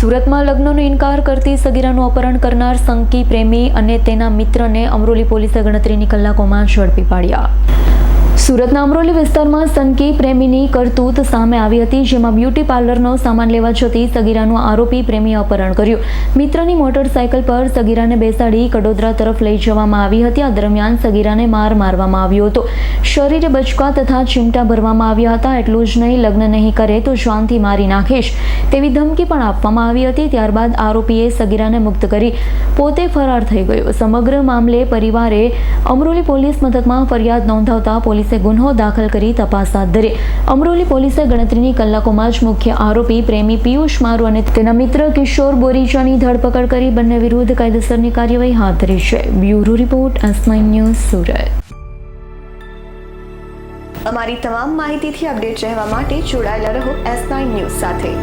સુરતમાં લગ્નનો ઇનકાર કરતી સગીરાનું અપહરણ કરનાર સંકી પ્રેમી અને તેના મિત્રને અમરોલી પોલીસે ગણતરીની કલાકોમાં ઝડપી પાડ્યા। સુરતના અમરોલી વિસ્તારમાં સંકી પ્રેમીની કરતૂત સામે આવી હતી, જેમાં બ્યુટી પાર્લરનો સામાન લેવા જતી સગીરાનું આરોપી પ્રેમીએ અપહરણ કર્યું। મિત્રની મોટરસાયકલ પર સગીરાને બેસાડી કડોદરા તરફ લઈ જવામાં આવી હતી। આ દરમિયાન સગીરાને માર મારવામાં આવ્યો હતો, શરીરે બચકા તથા ચીમટા ભરવામાં આવ્યા હતા। એટલું જ નહીં, લગ્ન નહીં કરે તો જાનથી મારી નાખીશ તેવી ધમકી પણ આપવામાં આવી હતી। ત્યારબાદ આરોપીએ સગીરાને મુક્ત કરી પોતે ફરાર થઈ ગયો। સમગ્ર મામલે પરિવારે અમરોલી પોલીસ મથકમાં ફરિયાદ નોંધાવતા પોલીસે ગુન્હો દાખલ કરી તપાસ હાથ ધરી। અમરોલી પોલીસે ગણતરીની કલાકોમાં જ મુખ્ય આરોપી પ્રેમી પિયુષ મારુ અને તેના મિત્ર કિશોર બોરીચાની ધરપકડ કરી બંને વિરુદ્ધ કાયદેસરની કાર્યવાહી હાથ ધરી છે। Bureau report S9 news Surat. અમારી તમામ માહિતીથી અપડેટ રહેવા માટે જોડાયેલા રહો S9 ન્યૂઝ સાથે।